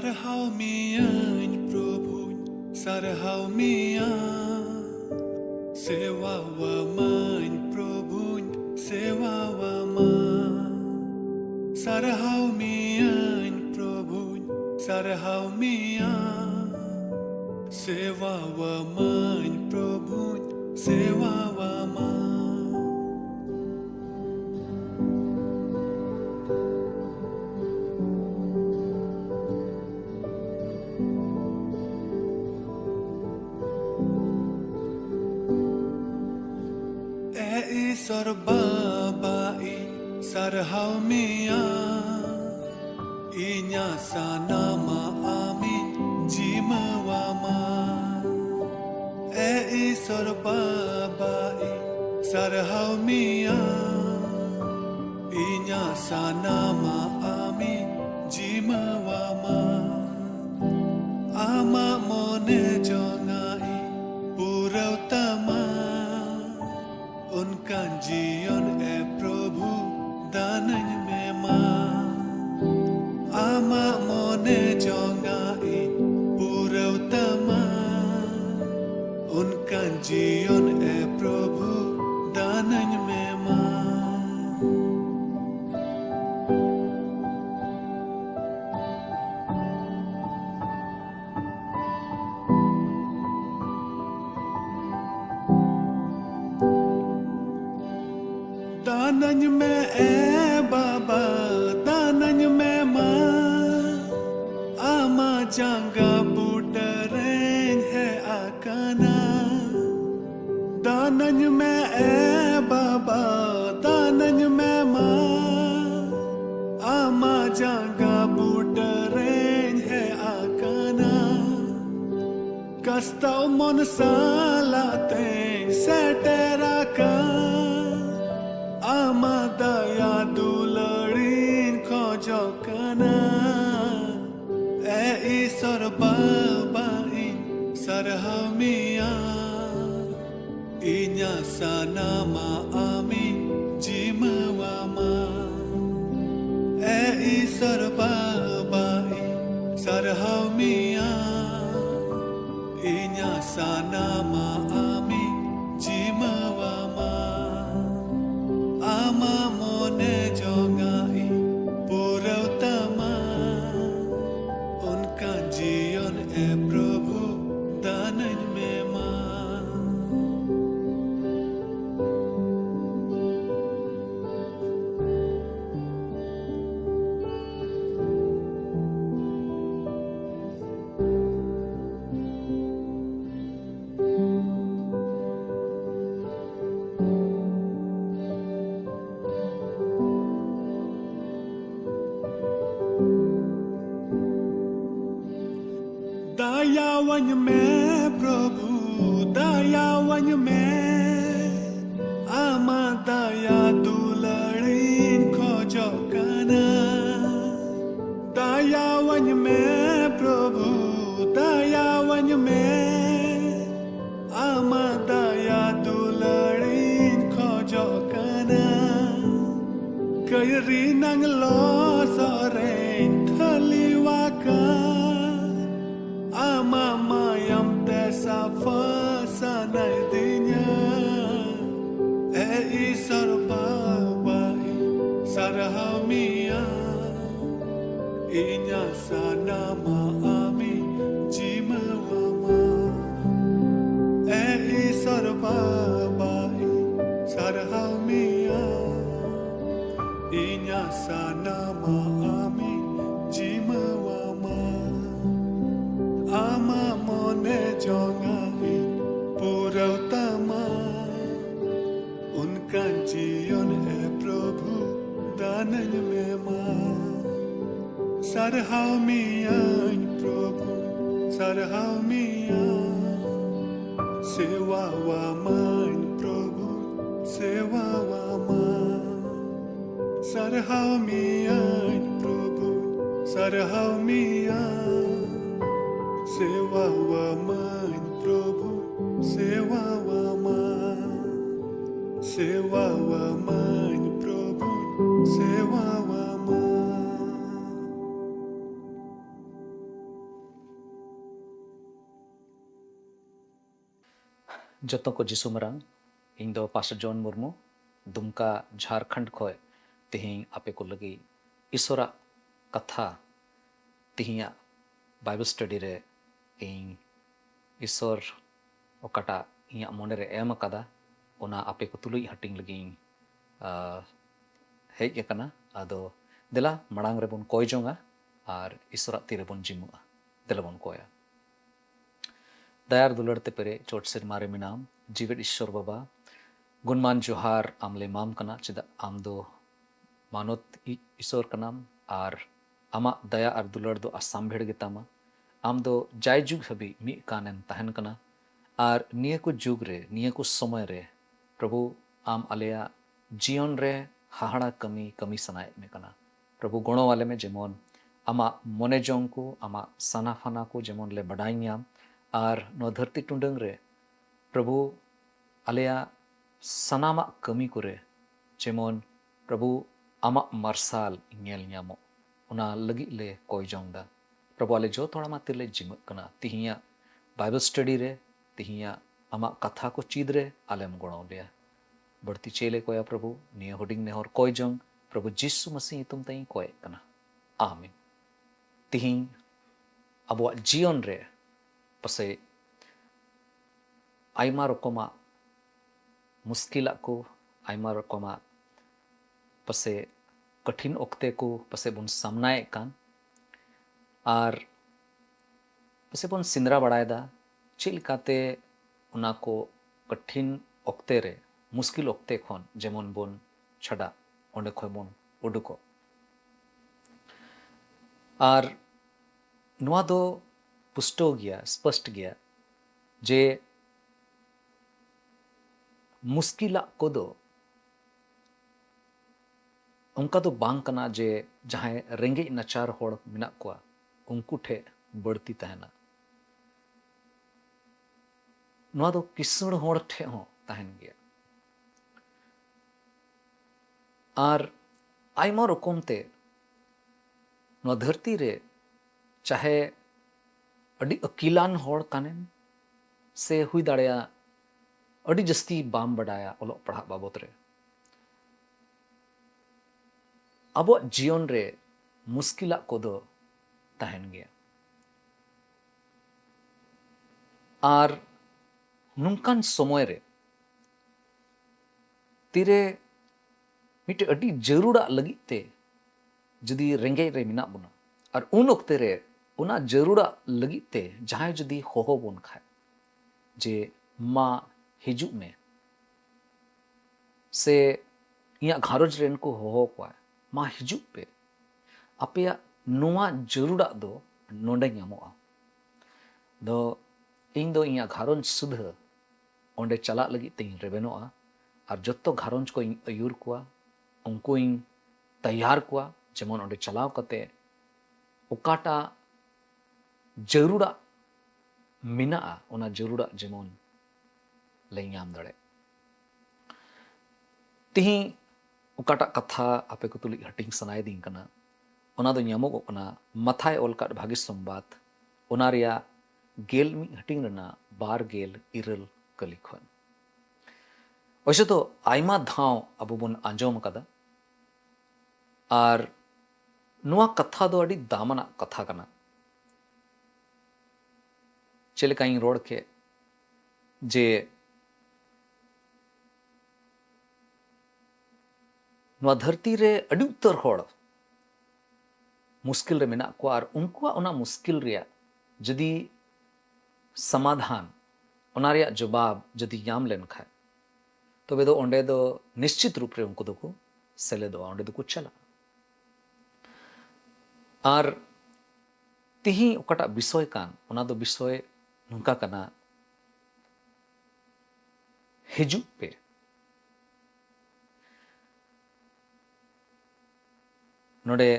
Sarhau mian Prabhu, sarhau mian Sewa wa man Prabhu, sewa wa man Sarhau mian Prabhu, sarhau mian Sewa wa man Prabhu, sewa wa man Sarbabai sarhau mian Inya sanama amin jimawama Sarbabai sarhau mian Inya sanama amin jimawama Ama mone jongai purau tama उनका जीवन है प्रभु दानन में मां आमा मोने जोंगाई पूरा उत्तमा उनका जीवन है प्रभु दानन में मां दानन में बाबा दानन में मां आमा जांगा बुटरें है आकाना दानन में बाबा दानन में मां आमा जांगा बुटरें है आकाना कस्ता मन सालाते सेटेरा का Ama daya dularin kojo kana sarbabai sarhau mian Inya sanama amin jimawama sarbabai sarhau mian Inya sanama amin jimawama Ama mone jongai pura utama Unka जीवन है प्रभु दानन में मां दयावन में प्रभु दयावन में आमा दया दुलड़ीन खोजो काना दयावन में प्रभु दयावन में आमा दया दुलड़ीन खोजो काना कयरी नंग लो Soren थलीवाका Ama mayam tesa fasana dinya sarbabai sarhau mian Inya sanama amin jimawama sarbabai sarhau mian Inya sanama amin jimawama Ama mone jongai pura utama Unka जीवन है प्रभु दानन में मां sarhau mian प्रभु sarhau mian sewa wa man प्रभु sewa wa man sarhau mian प्रभु sarhau mian Sewa wa man Prabhu, sewa wa man, sewa wa man Prabhu, sewa wa man. जतो को जिसु मरांग इन दो pastor John Murmu Dumka Jharkhand खोय तिहिं आपे को लगी ईश्वरा कथा तिहिं बाइबल स्टडी रे इन ईश्वर ओकाटा इया मोने रे एम कदा ओना आपे को तुलुई हटिंग लगी हेज एकना आदो देला मड़ांग रे बोन कोय जोंगा और ईश्वरा तीरे बोन जिमुआ देला बोन कोया दयार दुलड़ ते पेरे चोट सिर मारे मिनाम जीवित ईश्वर बाबा गुणमान जोहार आमले माम कना चिदा आम दो मानोत ईश्वर कनाम और आमा दया और दुलड़ दो आसाम भेड़ गेतामा आम दो जाय जुग हबी मी कानेम तहन कना और निये को जुग रे निये को समय रे प्रभु आम आलेया जीवन रे हाहाड़ा कमी कमी सनाए में कना प्रभु गुणों वाले में जेमोन आमा मोने जोंग को आमा सना फना को जेमोन ले बढ़ाइयाम और नो धरती टुंडंग रे प्रभु आलेया सनामा कमी करे जेमोन प्रभु आमा मार्साल नेल ᱧᱟᱢᱚᱜ उना लगी ले कोई जोंदा प्रभु आले जो थोड़ा माते ले जिमक कना तिहिया बाइबल स्टडी रे तिहिया आमा कथा को चीद रे आलेम गुणों लिया बढ़ती चेले कोया प्रभु निये होडिंग ने और कोई जोंग प्रभु जिसु मसीह तुम तई कोय कना आमीन तिहिं अबो जीवन रे पसे आयमा रकमा मुश्किल को आयमा रकमा पसे कठिन ओक्ते को पसे बुन सामनाए कान और पसे बुन सिंदरा बड़ायदा चिलकाते उना को कठिन ओक्ते रे मुश्किल ओक्ते खन जेमन बुन छड़ा ओंडे खय बुन उडुको और नुआ दो पुष्टो गया स्पष्ट गया जे मुश्किला को दो उनका तो बांग कना जे जहां रेंगे नचार होड़ मिना कोआ उनको ठे बढ़ती तहना नुआ दो किसुड़ होड़ ठे हो तहन गया और आयमा रकम ते नुआ धरती रे चाहे अड़ी अकीलान होड़ कानेन से हुई दाड़िया अड़ी जस्ती बाम बड़ाया ओलो पढ़ा बाबत रे अब जीवन रे मुश्किला को दो तहन गया और नुंकान समय रे तीरे मिटे अड़ी जरूरा लगी ते जदी रेंगे रे मिना बुना और उन ओक्ते रे उना जरूरा लगी ते जहां जदी होहो बोन खाए जे मा हिजू में से इया घारोज रेन को होहो को मा हिजू पे अपया नुआ जरूरा दो नोंडे ᱧᱟᱢᱚᱜᱼᱟ दो इन दो इया घारोज सुध ओंडे चला लगी ते रेबेनोआ और जत्तो घारोज को अयूर कुआ उनको इन तैयार कुआ जेमन ओंडे चलाव कते ओकाटा जरूरा मिना ओना जरूरा जेमन ले ᱧᱟᱢ दड़े तिही ओकाटा कथा आपे को तुली हटिंग सनाय दिन कना ओना दो ᱧᱟᱢᱚᱜ कना मथाय ओलकाट भागी संबाद ओना रिया गेल मी हटिंग रना बार गेल इरल कलिखन वैसे तो आयमा धाव अबो बन आंजोम कदा और नुआ कथा दो अड़ी दामना कथा कना चेलेका इन रोड के जे नुआ धरती रे अड़ी उत्तर होड़ मुश्किल रे मेना को और उनको ओना मुश्किल रिया जदी समाधान ओना रिया जवाब जदी याम लेन खाए तो वे दो ओंडे दो निश्चित रूप रे उनको दो को सेले दो ओंडे दो को चला और तिही ओकाटा विषय कान ओना दो विषय नुका कना हिजू पे नोडे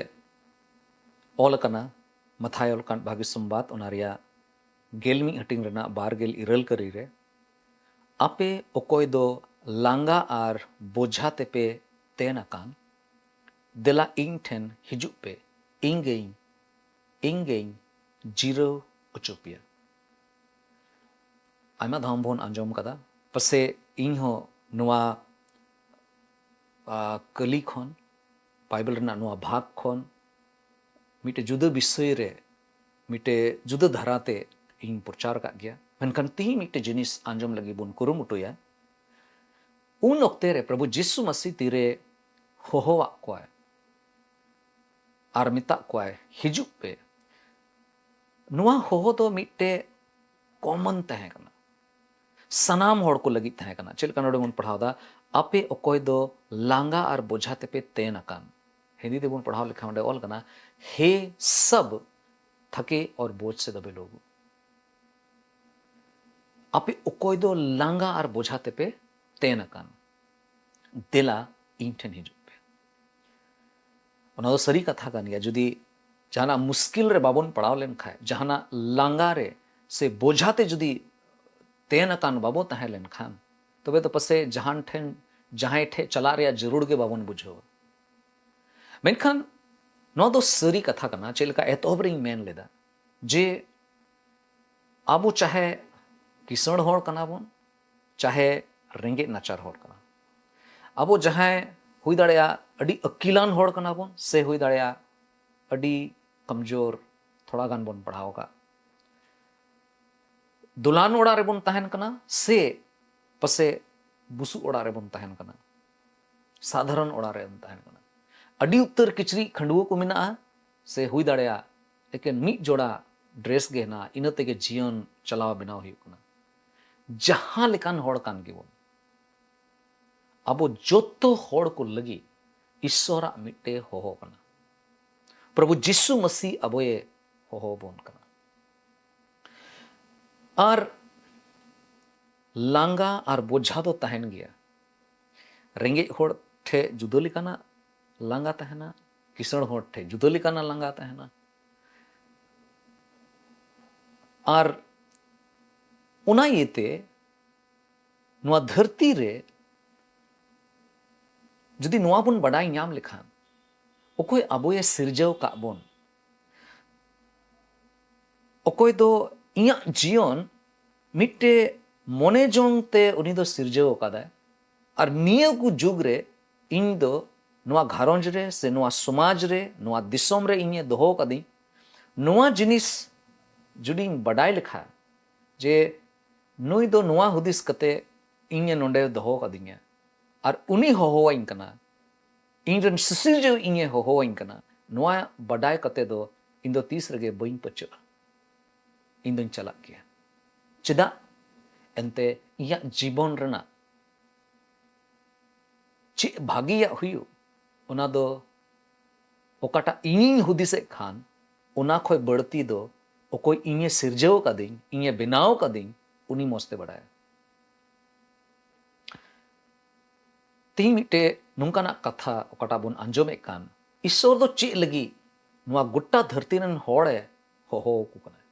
ओल कना मथाय ओल कान भागी संबाद ओना रिया गेलमी हटिंग रना बार गेल इरल करी रे आपे ओकोय दो लांगा और बोझा ते पे तेन अकान देला इंग ठेन हिजू पे इंगें जीरो उचुपिया आयमा धाम बोन आंजोम कदा पसे इन हो नुआ कली खन बाइबल रना नुआ भाग खन मिटे जुदा विषय रे मिटे जुदा धाराते इन प्रचार का गया मेनखान ती मिटे जिनिस आंजम लगी बुन कुरुमुटुया उन ओक्ते रे प्रभु जिसु मसीह तीरे होहोवा कोय आर मिता कोय हिजुक पे नुआ होहो तो मिटे कॉमन तहे कना सनाम होड़ को लगी तहे कना चल कनोडे बुन पढ़ावदा आपे ओकोय दो लांगा और बोझा तेपे तेन अकान हिंदी ते बुन पढ़ाव लिखा मंडे ऑल कना हे सब थके और बोझ से दबे लोग आपे ओकोय दो लांगा और बोझा तेपे तेन अकान दिला इंठन हिजुक पे ओना दो सरी कथा कान गया जुदी जहाना मुश्किल रे बाबन पढ़ाव लेन खाए जहाना लांगा रे से बोझाते जुदी तेन अकान बाबो तहे लेन खान तबे तो पसे जहान ठेन जहां ठे चला रे जरूर के बाबन बुझो मेनखान नो दो सरी कथा कना चेलका एतोबरिंग मेन लेदा जे आबो चाहे किसण होड़ कना बोन चाहे रेंगे नाचार होड़ कना आबो जहां हुई दाड़या अडी अकिलान होड़ कना बोन से हुई दाड़या अडी कमजोर थोड़ा गान बोन पढ़ाओ का दुलान ओड़ा रे बोन तहन कना से पसे बुसु ओड़ा रे बोन तहन कना साधारण ओड़ा रे बोन तहन कना अडी उत्तर किचरी खंडुओ को मिना से हुई दाड़या एकेन मिट जोड़ा ड्रेस गे ना इना तेगे जीवन चलावा बनाव हुई कना जहां लेकान होड़ कान गे बोन अबो जोतो होड़ को लगी ईश्वरा मिटे होहो कना प्रभु जिसु मसीह अबोए होहो बोन कना और लांगा और बोझा दो तहन गया रेंगे होड़ ठे जुदो लिकाना लांगा तहना किसण होड़ ठे जुदो लिकाना लांगा तहना और उना येते नुआ धरती रे जुदी नुआ बुन बड़ाई नाम लिखान ओकोय अबोये सिरजव का बोन ओकोय दो इया जीवन मिट्टे मोने जोंग ते उनी दो सिरजव कादा और नियो को जुग रे इन दो नुआ घारोंज रे से नुआ समाज रे नुआ दिसोम रे इnye दोहो कदी नुआ जिनिस जुडी बड़ाई लिखा जे नुई दो नुआ हुदिस कते इnye नोंडे दोहो कदिnya और उनी होहोवाइन कना इन सिसिर जो इnye होहोवाइन कना नुआ बड़ाई कते दो इन दो तीस रगे बइन पचो इन दोन चला गया चेदा एंते इया जीवन रना चे भागिया हुयु ओना दो ओकाटा इनिंग हुदिसे खान ओना खोय बड़ती दो ओकोय इnye सिरजव कदिन इnye बनाव कदिन उनी मस्ते बड़ाय ती मिटे नुंकाना कथा ओकाटा बोन अंजोमे कान ईश्वर दो चे लगी नुआ गुट्टा धरती रन होड़े होहो को कना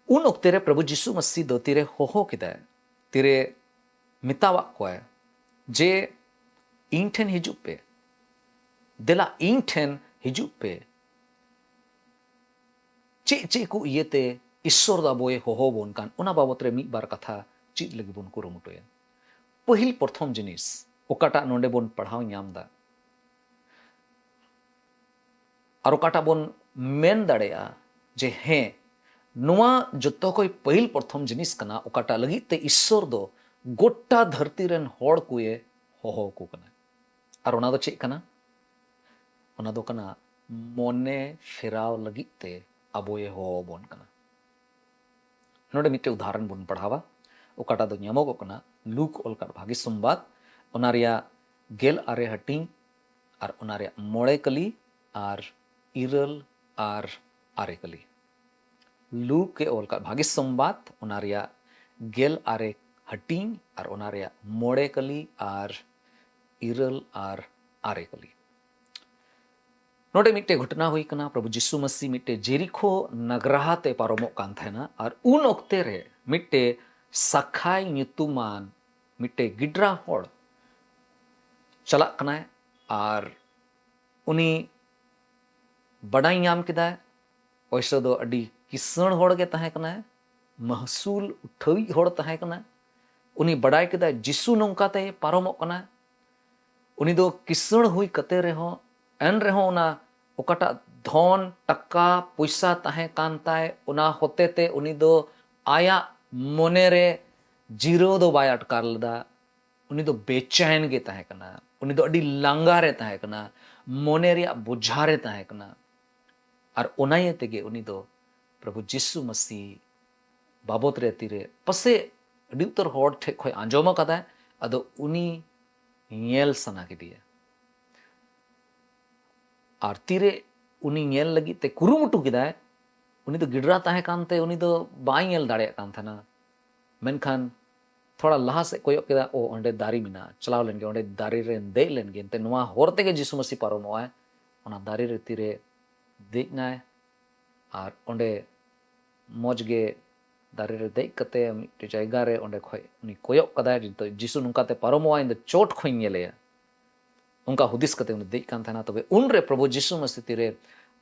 उन ओक्ते रे प्रभु जिसु मसीह दो तीरे होहो किदा तीरे मितावा कोय जे इन ठेन हिजुक पे देला इन ठेन हिजुक पे चे चे को इयेते ईश्वर दा बोए होहो बोन कान उना बाबत रे मिद बार कथा चित लगी बोन कुरुमुटोया पहिल प्रथम जिनिस ओकाटा नोंडे बोन पढ़ाव नाम दा और ओकाटा बोन मेन दाड़ेया जे हे नुआ जतो कोई पहिल प्रथम जिनिस कना ओकाटा लगी ते ईश्वर दो गोटा धरती रेन होड़ कुए होहो को कना और ओना दो चेक कना ओना दो कना मोने फेराव लगी ते अबोये होहो बोन कना नोडे मिटे उदाहरण बोन पढ़ावा ओकाटा दो ᱧᱟᱢᱚᱜ कना लूक ओलकार भागी संवाद ओनारिया गेल आरे हटिंग और ओनारिया मोड़े कली और इरल और आरे कली लूक के ओलकार भागी संवाद ओनारिया गेल आरे हटिंग और ओनारिया मोड़े कली और इरल और आरे कली नोडे मिटे घटना हुई कना प्रभु जिसु मसीह मिटे जेरिको नगराते पारोमो कान थेना और उन ओक्ते रे मिटे सखाई ᱧᱩᱛᱩᱢᱟᱱ मिटे गिड्रा होड़ चला कनाय और उनी बड़ाई नाम किदा वैसे दो अडी किसण होड़ के तहे कनाय महसूल उठावी होड़ तहे कनाय उनी बड़ाई केदा जिसु नौकाते पारमोग कना उनी दो किसण हुई कते रहो एन रहो उना ओकाटा धन टका पैसा ताहे कांताय उना होते ते उनी दो आया मोने रे जीरो दो बाय अटकार लदा उनी दो बेचैन गे ताहे कना उनी दो अडी लांगा रे ताहे कना मोने रे बुझा रे ताहे कना और ओनाये तेगे उनी दो प्रभु जिसु मसीह बाबत रे तीरे पसे अडी उतर होड़ ठे खोय आंजोमा कदा अदो उनी ñel sana किदिया और तीरे उनी ñel लगी ते कुरुमुटु किदाय उनी तो गिडरा ताहे कानते उनी तो बाई ñel दाड़े कान था ना मेनखान थोड़ा लहा से कोयो किदा ओ ओंडे दारी मिना चलाव लेनगे ओंडे दारी रे दे लेनगे ते नुआ होरते के जिसु मसीह पारोमोय ओना दारी रे तीरे देनाय और ओंडे मौजगे दारे रे देख कते मिट्टी जायगा रे ओंडे खोय उनी कोयक कदाय तो जिसु नुकाते पारोमोआ इन द चोट खोय ñele उनका हुदिस कते उन देख कान थाना तबे उन रे प्रभु जिसु मसीह तिरे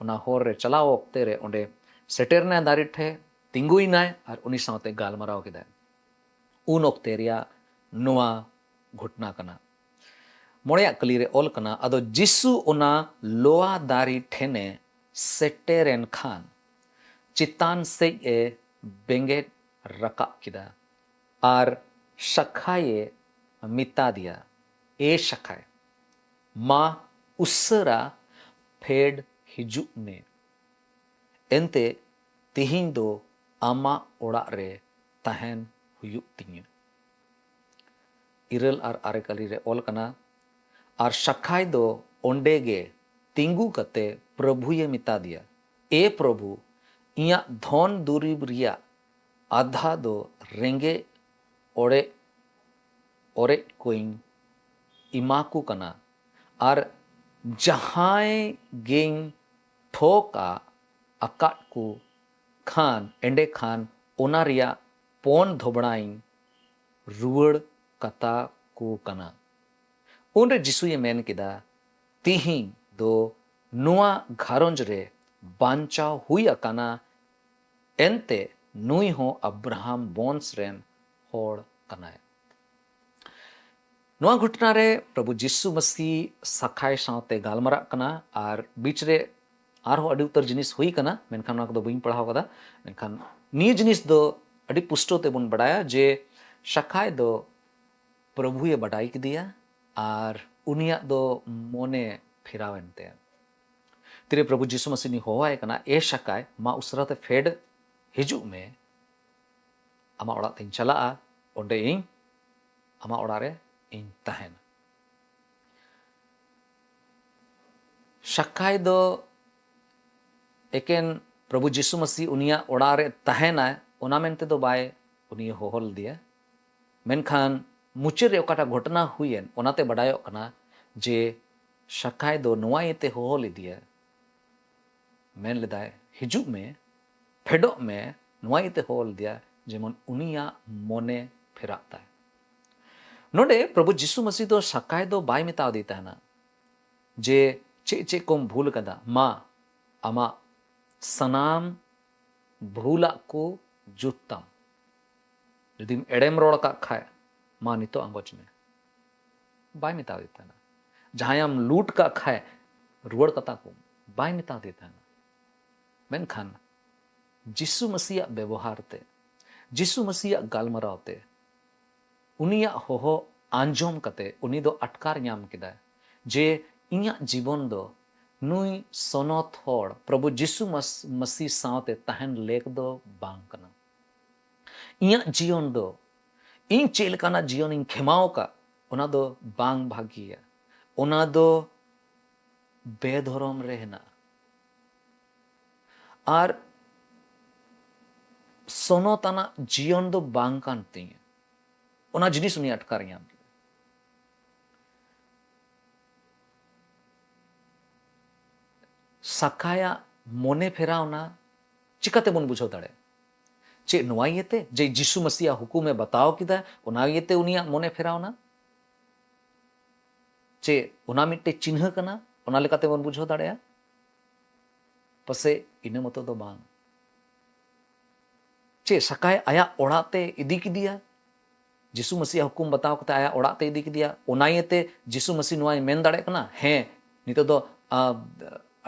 उना होर रे चलाओ ओक्ते रे ओंडे सेटेरना दारी ठे तिंगुई नाय और उनी साथे गालमराव केदा उन ओक्ते रिया नुआ घुटना कना मोड़िया कली रे ओल कना अदो जिसु उना लोआ दारी ठेने सेटेरन खान चितान से ए बेंगेट रका किदा और शखाये मिता दिया ए शखाय मा उसरा फेड हिजु में एंते तिहिं दो आमा ओड़ा रे तहन हुयु तिंग इरल और आरे कली रे ओल कना और शखाय दो ओंडेगे तिंगु कते प्रभु ये मिता दिया ए प्रभु इया धन दुरीब रिया आधा दो रेंगे ओड़े ओरे कोइंग इमाकू कना और जहाय गेंग ठोका अकाट को खान एंडे खान ओना रिया पोन धोबड़ाइन रुवड़ कता को कना उनरे जिसु ये मेन किदा तिही दो नुआ घारोंज रे बांचा हुई अकाना एंते नुई हो अब्राहम बोन्स रेन होड़ कनाय नुआ घटना रे प्रभु जिसु मसीह सखाय साथे गालमरा कना और बीच रे आरो अडी उतर जिनिस हुई कना मेनखान ना को बइन पढ़ाव कदा मेनखान नी जिनिस दो अडी पुष्टो ते बुन बड़ाया जे सखाय दो प्रभु ये बड़ाई के दिया और उनिया दो मोने फिरावेनते तिरे प्रभु जिसु मसीह नि होवाय कना ए शकाय मा उसराते फेड हिजु में आमा ओड़ा तेन चला ओंडे इन आमा ओड़ा रे इन तहन शकाय दो एकेन प्रभु जिसु मसीह उनिया ओड़ा रे तहना ओना मेनते दो बाय उनी होहल दिया मेनखान मुचे रे ओकाटा घटना हुईन ओनाते बडायो कना जे शकाय दो नुआ येते होहल दिया मेन लेदाय हिजु में फेडो में नुआ येते होहल दिया जेमन उनिया मोने फिराता है नोडे प्रभु जिसु मसीह दो शकाय दो बाय मेता देता है ना जे चे चे कोम भूल कदा मा अमा सनाम भूला को जुत्तम यदि एडेम रोड का खाए मा नितो अंगोच में बाय मेता देता है ना जहां हम लूट का खाए रुवड़ कता को बाय मेता देता है ना मेनखान जिसु मसीह व्यवहार ते जिसु मसीह गालमराव ते उनिया होहो आंजोम कते उनी दो अटकार ᱧᱟᱢ केदा जे इया जीवन दो नुई सोनोत होड़ प्रभु जिसु मसीह सावते तहन लेक दो बांग कना इया जीवन दो इन चेलकाना जीवन इन खेमाओ का ओना दो बांग भागिया ओना दो बेधरम रहना और सोनोताना जीवन दो बांग कानती ओना जिनिस उनी अटकार ᱧᱟᱢ सकाया मोने फेरावना चिकाते बन बुझो दाड़े चे नुआ येते जे जिसु मसीह हुकुमे बताओ किदा ओना येते उनिया मोने फेरावना चे ओना मिट्टे चिन्ह कना ओना लेकाते बन बुझो दाड़ेया पसे इने मतो दो बांग चे सकाय आया ओड़ाते इदी किदिया जिसु मसीह हुकुम बताव कते आया ओड़ा ते इदी किदिया ओनायते जिसु मसीह नोय मेन दाड़े कना हे नितो दो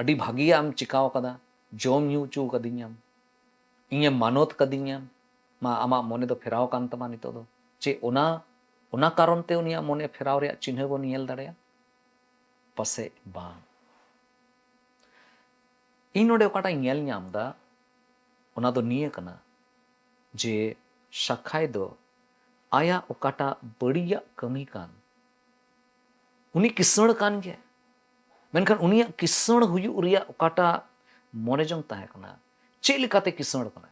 अडी भागिया आम चिकाव कदा जोम न्यू चू कदियाम इnye मानोत कदियाम मा आमा मोने दो फेराव कान तमा नितो दो चे ओना कारण ते उनिया मोने फेराव रे चिन्ह बोन नेल दाड़े पसे बा इन नोडे ओकाटा नेल ᱧᱟᱢ दा ओना दो निये कना जे शाखाय दो आया ओकाटा बड़िया कमी कान उनी किसण कान गे मेनखान उनिया किसण हुयु रिया ओकाटा मोने जंग ताहे कना चे लेकाते किसण कना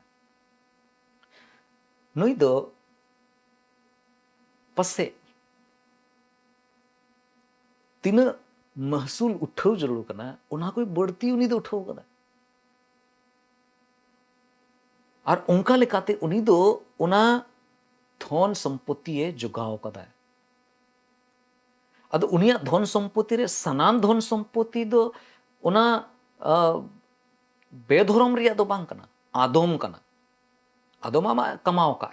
नुई दो पसे तीन महसूल उठाव जरूर कना उना कोई बढ़ती उनी दो उठाव कना और उनका लेकाते उनी दो उना धन संपत्ति जोगाव कदा अदो उनिया धन संपत्ति रे सनान धन संपत्ति दो उना बेधरम रिया दो बांग कना आदम कना आदम आमा कमाओ का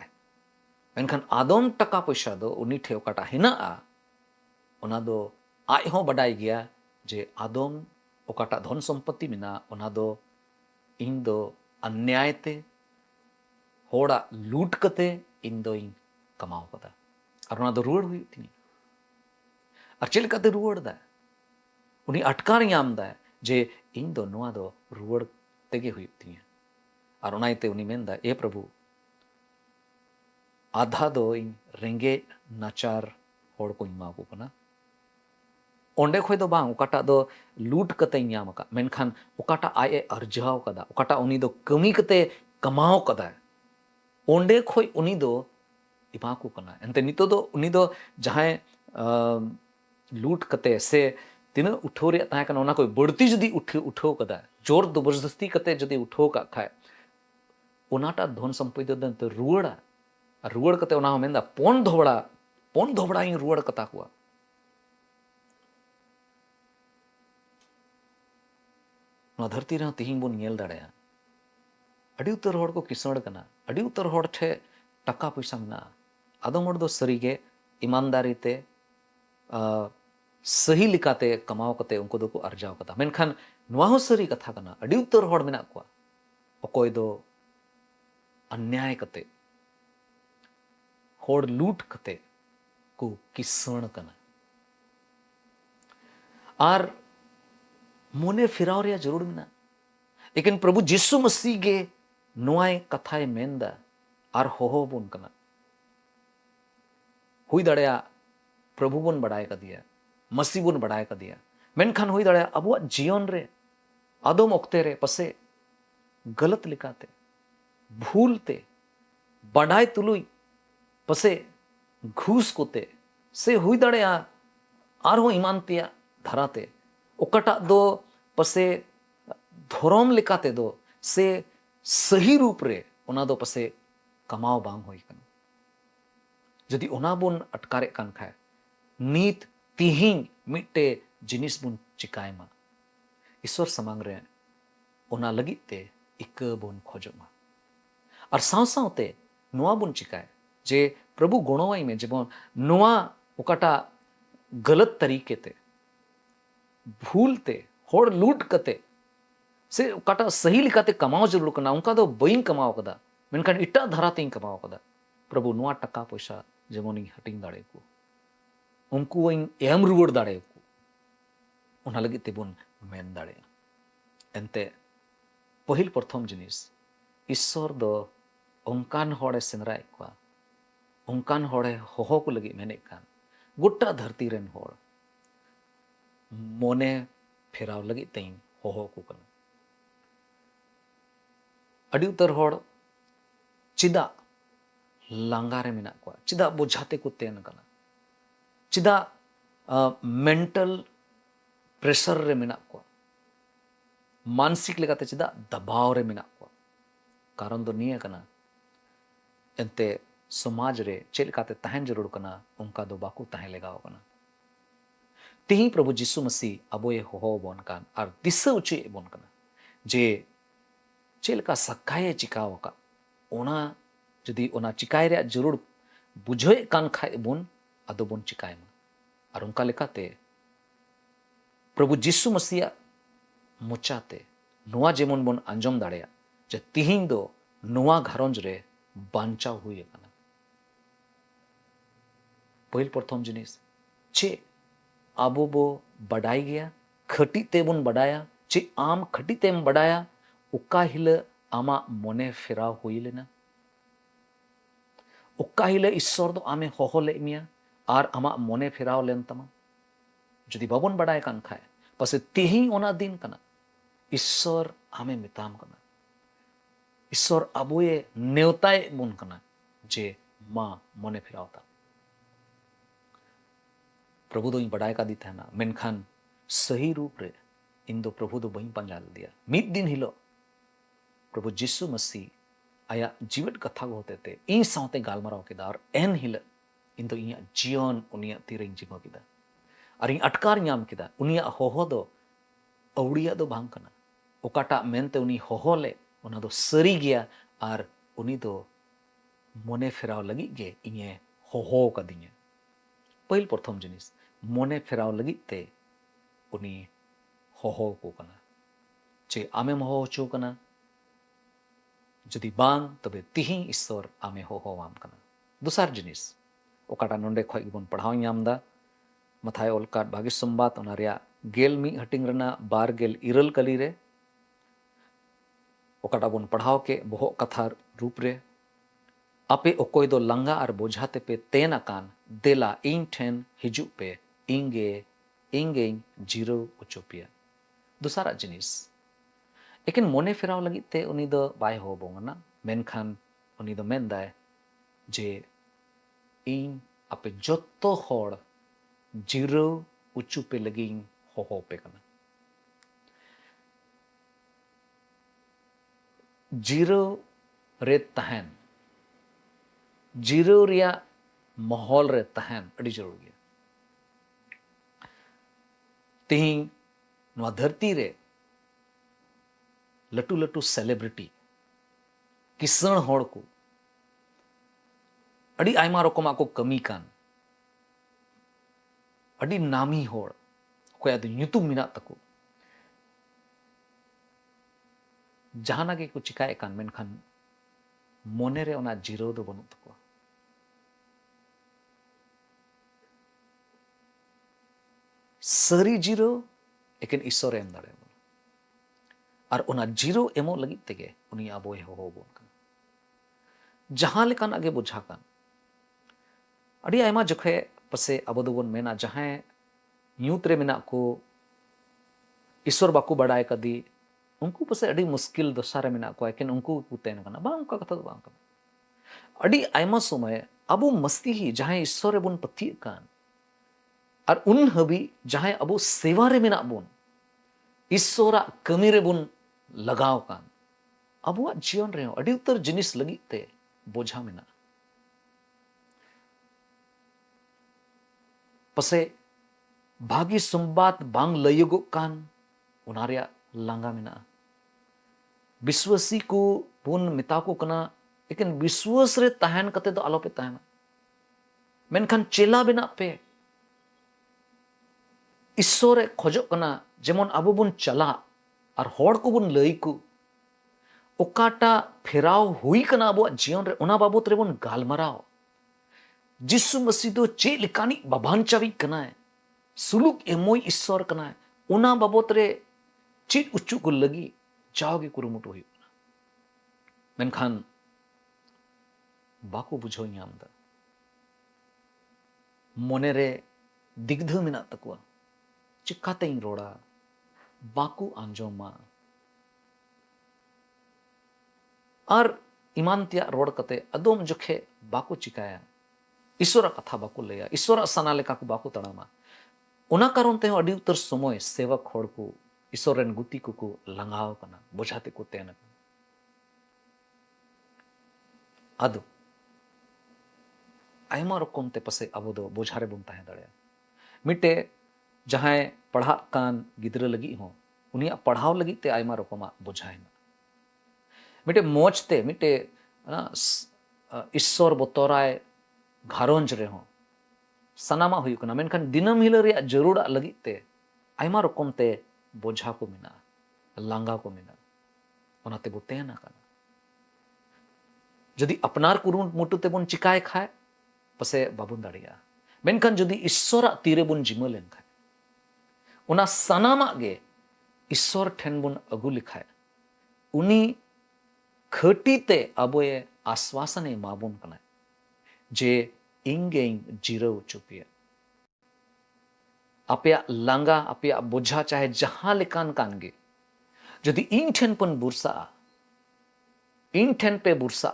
मेनखान आदम टका पैसा दो उनी ठे ओकाटा हिनाआ उना दो आय हो बडाई गया जे आदम ओकाटा धन संपत्ति मिना उना दो इन दो अन्याय ते होड़ा लूट कते इन दो इन कमाओ कदा और उना दो रुवाड़ हुई थी और चेल कते रुवाड़ दा उनी अटकार याम दा जे इन दो नोआ दो रुवाड़ तेगे हुई थी और उनाइते उनी मेंदा ए प्रभु आधा दो इन रेंगे नाचार होड़ को इमा को कना ओंडे खोय दो बांग ओकाटा दो लूट कते याम का मेनखान ओकाटा आए अर्जाव कदा ओकाटा उनी दो कमी कते कमाओ कदा ओंडे खोय उनी दो इमा को कना एंते नितो दो उनी दो जहां लूट कते से तीन उठो रे ताहे कना ओना कोई बढ़ती जदी उठो कदा जोर जबरदस्ती कते जदी उठो का खाए ओनाटा धन संपत्ति दो रुवाड़ा रुवाड़ कते ओना मेंदा पोन धोबड़ा इन रुवाड़ कता हुआ धरती रे तिहिं बोन नेल दाड़ेया अड़ी उतर होड़ को किसण कना अड़ी उतर होड़ ठे टका पैसा मेना आदम होड़ दो सरीगे ईमानदारी ते सही लिकाते कमाओ कते उनको दो को अर्जाव कता मेनखान नोआ हो सरी कथा कना अड़ी उतर होड़ मेना को अकोय दो अन्याय कते होड़ लूट कते को किसण कना आर मोने फिराव रे जरूर मेना लेकिन प्रभु जिसु मसीह गे नोआय कथाय मेंदा आर होहो बोन कना हुई दड़या प्रभु बोन बड़ाय का दिया मसीह बोन बड़ाय का दिया मेनखान हुई दड़या अबुआ जीवन रे आदम ओक्ते रे पसे गलत लिखाते भूलते बड़ाय तुलुई पसे घूस कोते से हुई दड़या आर हो ईमान तिया धराते ओकाटा दो पसे धोरम लिकाते दो से सही रूप रे ओना दो पसे कमाओ बांग होई कन जदि ओना बोन अटकारे कान खाए नीत तिहिं मिट्टे जिनिस बोन चिकाय मा ईश्वर समांग रे ओना लगी ते इक बोन खोजो मा और साव सावते नोआ बोन चिकाय जे प्रभु गुणवाई में जेबोन नोआ ओकाटा गलत तरीके ते भूलते होड़ लूट कते से काटा सही लिखाते कमाओ जरूर कना उनका दो बइन कमाओ कदा मेनखान इटा धराते कमाओ कदा प्रभु नोआ टका पैसा जेमोनी हटिंग दाड़े को उनको इन एम रुवाड़ दाड़े को उना लगी तेबुन मेन दाड़े एंते पहिल प्रथम जिनिस ईश्वर दो उनकान होड़े सेंद्राय को उनकान होड़े होहो को लगी मेने कान गोटा धरती रेन होड़ मोने फेराव लगी तें होहो को कना अड़ी उतर होड़ चिदा लांगारे मेना को चिदा बोझाते को तेन कना चिदा मेंटल प्रेशर रे मेना को मानसिक लेकाते चिदा दबाव रे मेना को कारण दो निया कना एंते समाज रे चेल काते तहन जरूर कना उनका दो बाकू तहन लेगाव कना तिही प्रभु जिसु मसीह अबोए होहो बोन कान और दिशा उचे बोन कना जे चेल का सकाये चिकाव का ओना जदि ओना चिकाय रे जरूर बुझे कान खाए बुन अदो बुन चिकाय मा और उनका लेकाते प्रभु जिसु मसीह मोचाते नोआ जेमन बन आंजम दाड़ेया जे तिहिं दो नोआ घरंज रे बांचाव हुई काना पहिल प्रथम जिनिस चे आबो बो बडाई गया खटी ते बुन बडाया चे आम खटी तेम बडाया उका हिल आमा मोने फेराव हुई लेना उका हिल ईश्वर दो आमे होहो ले मिया आर आमा मोने फेराव लेन तमा जुदी बाबन बडाय कान खाए पसे तिहिं ओना दिन कना ईश्वर आमे मिताम कना ईश्वर आबोए नेवताय बुन कना जे मा मोने फेरावता प्रभु दो बडाय का दी था मेनखान सही रूप रे इन दो प्रभु दो बही पंजाल दिया मिद दिन हिलो प्रभु जिसु मसीह आया जीवित कथा को होते थे इन सावते गालमराव केदा और एन हिल इन दो इया जीवन उनिया तीरिंग जीवा केदा और इन अटकार ᱧᱟᱢ केदा उनिया होहो दो अवड़िया दो बांग कना ओकाटा मेनते उनी होहो ले उना दो सरी गया और उनी दो मोने फेराव लगी गे इये होहो कदिया पहिल प्रथम जिनिस मोने फेराव लगी ते उनी होहो को कना चे आमे होहो चो कना जदि बांग तबे तिहिं ईश्वर आमे होहो वाम कना दुसार जिनिस ओकाटा नोंडे खय गिबन पढ़ाव ᱧᱟᱢदा मथाय ओलकाट भागी संबाद ओना रिया गेल मी हटिंग रना बार गेल इरल कली रे ओकाटा बन पढ़ाव के बोहो कथा रूप रे आपे ओकोय दो लंगा और बोझाते पे तेन अकान देला इन ठेन हिजु पे इंगे इंगे जीरो उचोपिया दुसारा जिनिस लेकिन मोने फेराव लगी ते उनी दो बाय हो बोंगना मेनखान उनी दो मेनदाय जे इन आपे जोतो होड़ जीरो उचु पे लगी हो पे कना जीरो रे तहन जीरो रिया माहौल रे तहन अड़ी जरूर गया तिहिं नवा धरती रे लटू लटू सेलिब्रिटी किसण होड़ को अड़ी आयमा रकम को कमी कान अड़ी नामी होड़ कोया दो ᱧᱩᱛᱩᱢ मिना तको जहाना के को चिकाए कान मेनखान मोने रे ओना जीरो दो बनु तको सरी जीरो लेकिन ईश्वर एम दाड़े और ओना जीरो एमो लगी तेगे उनी आबोय हो बोन कान जहां लेकान आगे बुझा कान अड़ी आयमा जखे पसे अबो दोबन मेना जहां ᱧᱩᱛ रे मेना को ईश्वर बाकू बडाय कदी उनको पसे अड़ी मुश्किल दशा रे मेना को लेकिन उनको पुतेन कना बा उनका कथा बा कना अड़ी आयमा समय अबो मस्ती ही जहां ईश्वर रे बुन पति कान और उन हबी जहां अबो सेवा रे मेना बुन ईश्वरा कमी रे बुन लगाव कान अबो जीवन रे अड़ी उतर जिनिस लगी ते बोझा मेना पसे भागी संबाद बांग लयगो कान उनारिया लांगा मेना विश्वासी को बुन मिता को कना लेकिन विश्वास रे तहन कते तो आलो पे तहन मेनखान चेला बेना पे ईश्वर खोजो कना जेमन अबो बुन चला और होड़ को बुन लई को ओकाटा फेराव हुई कना अबो जीवन रे ओना बाबत रे बुन गालमराव जिसु मसीह दो चे लिकानी बाबांचावी कना है सुलुक एमोय ईश्वर कना है ओना बाबत रे चित उच्चु को लगी जाओगे कुरुमुटु हुई मेनखान बाको बुझो ᱧᱟᱢदा मोने रे दिग्ध मेना तकवा चिकाते रोड़ा बाकू आंजोमा और ईमानतिया रोड कते अदोम जोखे बाको चिकाया ईश्वर कथा बाको लया ईश्वर सना लेका को बाको तड़ामा ओना कारण ते अड़ी उतर समय सेवक होड़ को ईश्वर रेन गुती को लंगाव कना बोझाते को तेन अदो आयमा रकम ते पसे अबो दो बोझारे बुन ताहे दड़े मिटे जहां पढ़ा कान गिद्र लगी हो उनिया पढ़ाव लगी ते आयमा रकमा बोझायना मिटे मोचते मिटे ईश्वर बतोराय घारोंज रे हो सनामा हुई कना मेनखान दिनम हिला रे जरूरा लगी ते आयमा रकम ते बोझा को मिना लांगा को मिना ओनाते बो तेना कना जदि अपनार कुरुमुटु तेबन चिकाय खाए पसे बाबुन दाड़िया मेनखान जदि ईश्वर तीरे बन जिमा लेन खाए ओना सनामा गे ईश्वर ठेन बन अगु लिखाए उनी खटी ते अबोए आश्वासने माबुन कना जे इंगे जीरो चुपिया अपया लांगा अपया बोझा चाहे जहां लेकान कानगे जदि इन ठेन पन बुरसा इन ठेन पे बुरसा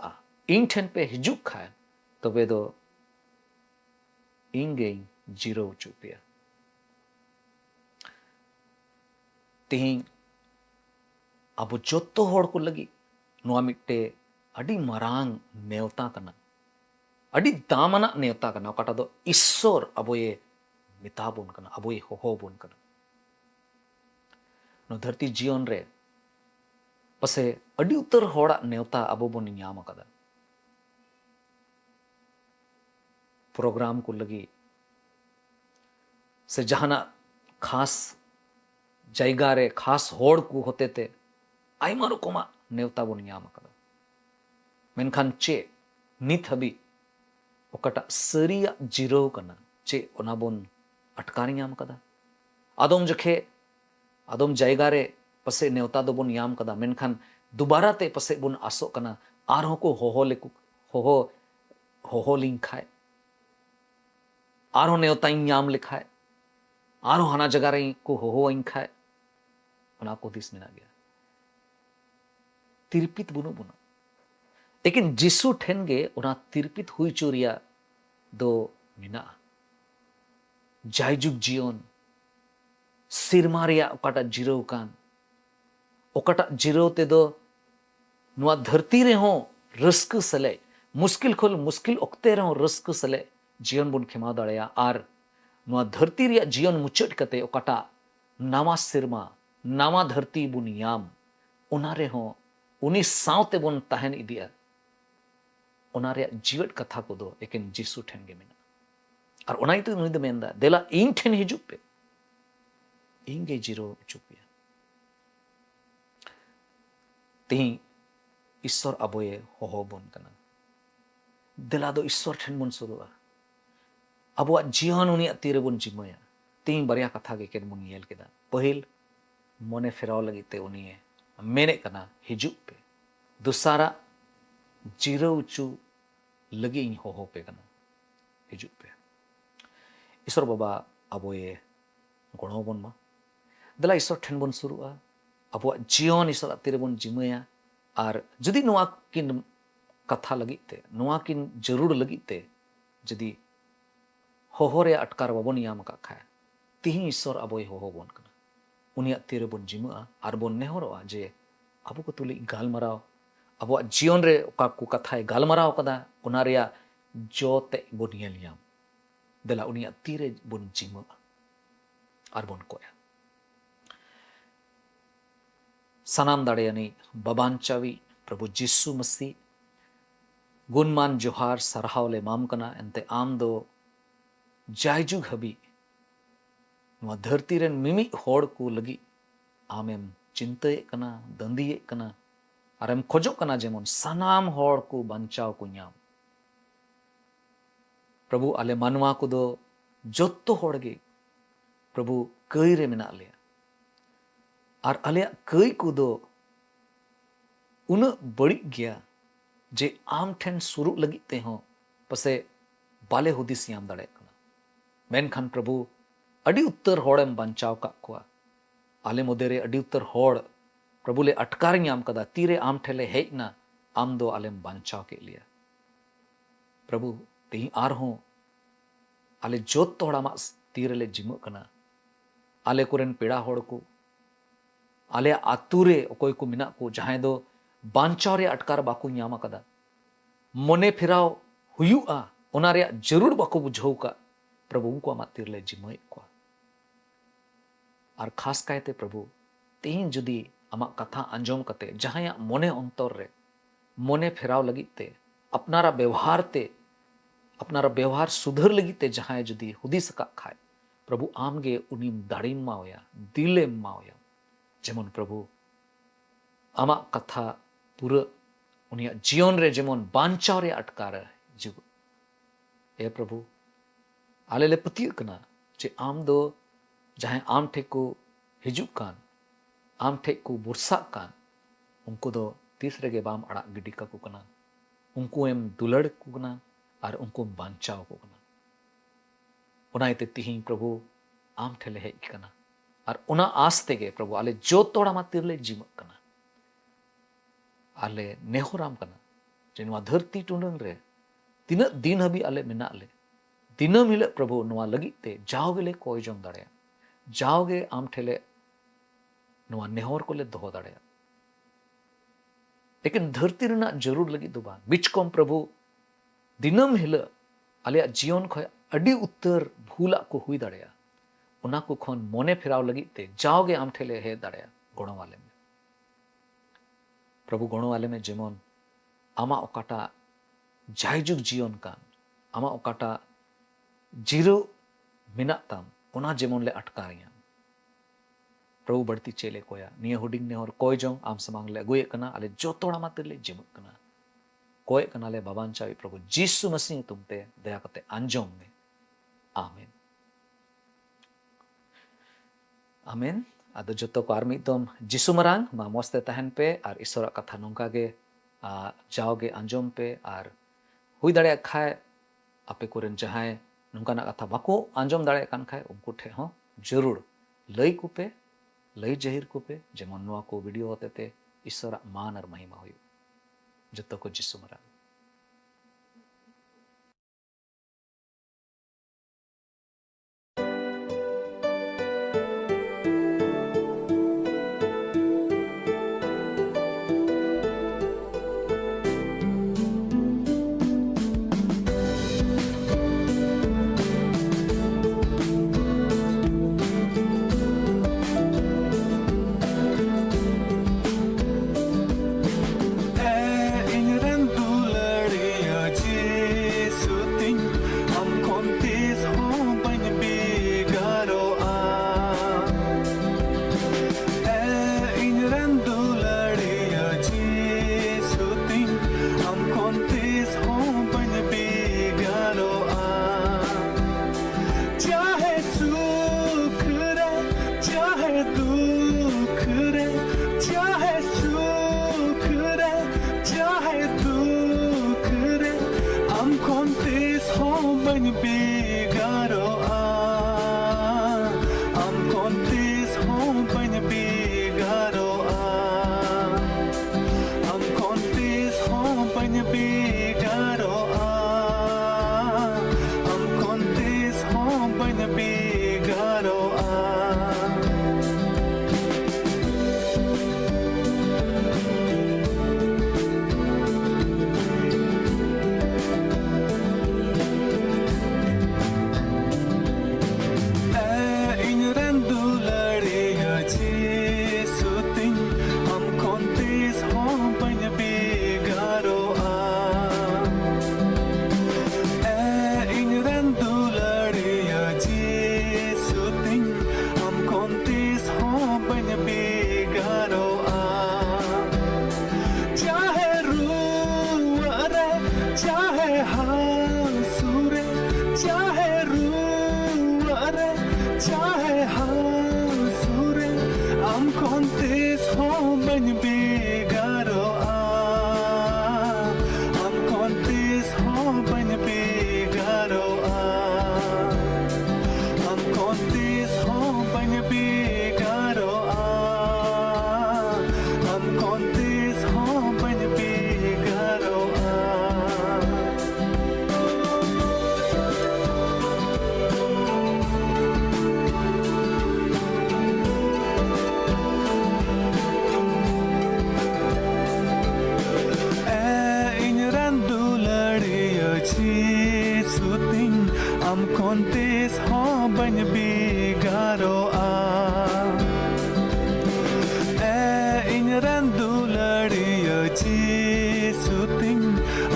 इन ठेन पे हिजुक खाए तबे दो इंगे जीरो चुपिया तिहिं अब जोतो होड़ को लगी नोआ मिट्टे अडी मरांग नेवता कना अडी दामना नेवता कना ओकाटा दो ईश्वर अबोए मिताबोन कना अबोए होहोबोन कना नो धरती जीवन रे पसे अडी उतर होड़ा नेवता अबो बोन न्याम कदा प्रोग्राम को लगी से जहाना खास जायगा रे खास होड़ को होते थे आयमा रकमा नेवता बोन न्याम कदा मेनखान चे नित हबी ओकाटा सरिया जिरो कना चे ओना बोन अटकारी न्याम कदा आदम जखे आदम जायगा रे पसे नेवता दो बोन याम कदा मेनखान दोबारा ते पसे बोन आसो कना आरहो को होहो लेकु होहो लिंग खाए आरहो नेवता याम लिखाए आरहो हाना जगह रे को होहो इन खाए ओना को दिस मिना गया तिरपित बुनो बुनो लेकिन जिसु ठेनगे ओना तिरपित हुई चोरिया दो मिना जायजुग जीवन सिरमा रेया ओकाटा जिरो कान ओकाटा जिरो ते दो नुआ धरती रे हो रस्क सले मुश्किल खोल मुश्किल ओक्ते रे हो रस्क सले जीवन बुन खेमा दाड़या आर नुआ धरती रे जीवन मुचट कते ओकाटा नामा सिरमा नामा धरती बुन याम ओना रे हो उनी सावते बुन तहन इदिया ओना रे जीवट कथा को दो लेकिन जिसु ठेन गे मेना और ओनाई तो नुई दो मेंदा देला इन ठेन हिजुप पे इंगे जीरो चुपिया तिही ईश्वर अबोए होहो बोन कना दिला दो ईश्वर ठेन बन सुरुआ अबुआ जीवन उनी तीरे बन जिमया तिही बरिया कथा गे केन बन येल केदा पहिल मने फेराव लगी ते उनी मेने कना हिजुप पे दुसारा जीरो चु लगी इन होहो पे कना हिजुप पे ईश्वर बाबा अबोए गणो बन मा दला ईश्वर ठेन बन सुरुआ अबुआ जीवन ईश्वर तीरे बन जिमया और जदि नुआ किन कथा लगिते नुआ किन जरूर लगिते जदि होहो रे अटकार बाबन याम का खाए तिही ईश्वर अबोय होहो बन कना उनिया तीरे बन जिमा और बन नेहरोआ जे अबो को तुली गालमराव अबुआ जीवन रे ओका को कथाय गालमराव कदा ओना रेया जोते बन येलियाम दला उनिया तीरे बन जिमा और बन कोया सनाम दाड़ेयानी बबांचावी प्रभु जिसु मसीह गुणमान जोहार सरहावले माम कना एंते आम दो जायजुग हबी नुआ धरती रेन मिमी होड़ को लगी आमेम चिंते कना दंदिए कना आरेम खोजो कना जेमन सनाम होड़ को बंचाव को न्याम प्रभु आले मानवा को दो जोत्तो होड़ गे प्रभु कई रे मेना लिया और आले कई को दो उन बड़ी गया जे आम ठेन सुरु लगी ते हो पसे बाले हुदिस याम दाड़े कना मेनखान प्रभु अड़ी उत्तर होड़ेम बंचाव का कुआ आले मोदेरे अड़ी उत्तर होड़ प्रभु ले अटकार याम कदा तीरे आम ठेले हेजना आम दो आलेम बंचाव के लिया प्रभु तेही आर हो आले जोत तोड़ा मा तीरे ले जिम कना आले कोरेन पेड़ा होड़ को आले आतुरे ओकोय को मिना को जहां दो बांचाव रे अटकार बाकू यामा कदा मने फिराव हुयुआ ओना रे जरूर बाकू बुझाऊ का प्रभु उनको आमा तीरले जिमय को और खास कायते प्रभु तेही जुदी आमा कथा अंजोम कते जहां मने अंतर रे मने फिराव लगी ते अपनारा व्यवहार ते अपनारा व्यवहार सुधर लगी ते जहां जुदी हुदिस का खाए प्रभु आमगे उनी दाड़ी मावया दिले मावया जेमन प्रभु आमा कथा पूरा उनिया जीवन रे जेमन बांचाव रे अटकार जीव ए प्रभु आले ले पतिय कना जे आम दो जहां आम ठे को हिजुक कान आम ठे को बुरसा कान उनको दो तीसरे के बाम अड़ा गिडी का को कना उनको एम दुलड़ को कना और उनको बांचाव को कना उना इते तिही प्रभु आम ठेले हे कना और उना आस्ते के प्रभु आले जो तोड़ा मा तिरले जीव कना आले नेहोराम कना जे नवा धरती टुंडन रे तीना दिन हबी आले मेना आले दिनम हिले प्रभु नवा लगी ते जाओगे कोई जोंग दाड़े जाओगे आम ठेले नवा नेहोर को ले दोहो दाड़े लेकिन धरती रना जरूर लगी दो बान बिचकोम प्रभु दिनम हिले आले जीवन खो अडी उत्तर भूला को हुई दाड़े उना को खन मोने फिराव लगी ते जाओगे आम ठेले हे दाड़े गुणों वाले में प्रभु गुणों वाले में जेमन आमा ओकाटा जायजुग जीवन कान आमा ओकाटा जीरो मिना ताम उना जेमन ले अटकारिया प्रभु बढ़ती चेले कोया निया हुडिंग ने और कोई जोंग आम समांग ले गुए कना आले जो तोड़ा मात्र ले जिम कना कोई कना ले बाबान चावी प्रभु जीसु मसीह तुमते दया करते अंजोंग में आमीन आमीन आदो जतो को आर्मी तुम जीसु मरांग मा मस्ते तहन पे और ईश्वर कथा नोंका के जाओगे अंजोम पे और हुई दड़े खाए आपे कोरेन जहां नोंकाना कथा बाको अंजोम दड़े कान खाए उनको ठे हो जरूर लई कुपे लई जहिर कुपे जेमन नोआ को वीडियो होते ते ईश्वर मान और महिमा हुई जतो को जीसु मरांग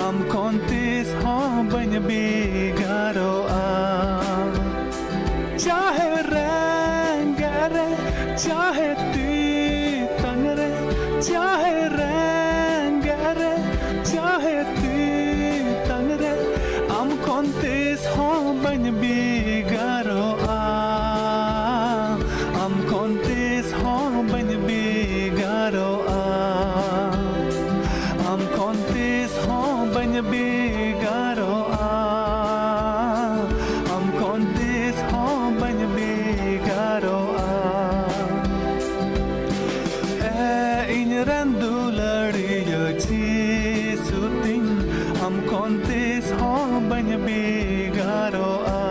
Am kontis बन बेगारो आ चाहे रंगरे चाहे ती तंगरे चाहे रंगरे चाहे ती तंगरे am kontes ho ban बेगारो uh am kontes ho ban बेगारो uh am kontes ho ban बेगारो uh am kontes ho ban बेगारो uh in randulari yo chi suting am kontes ho ban बेगारो uh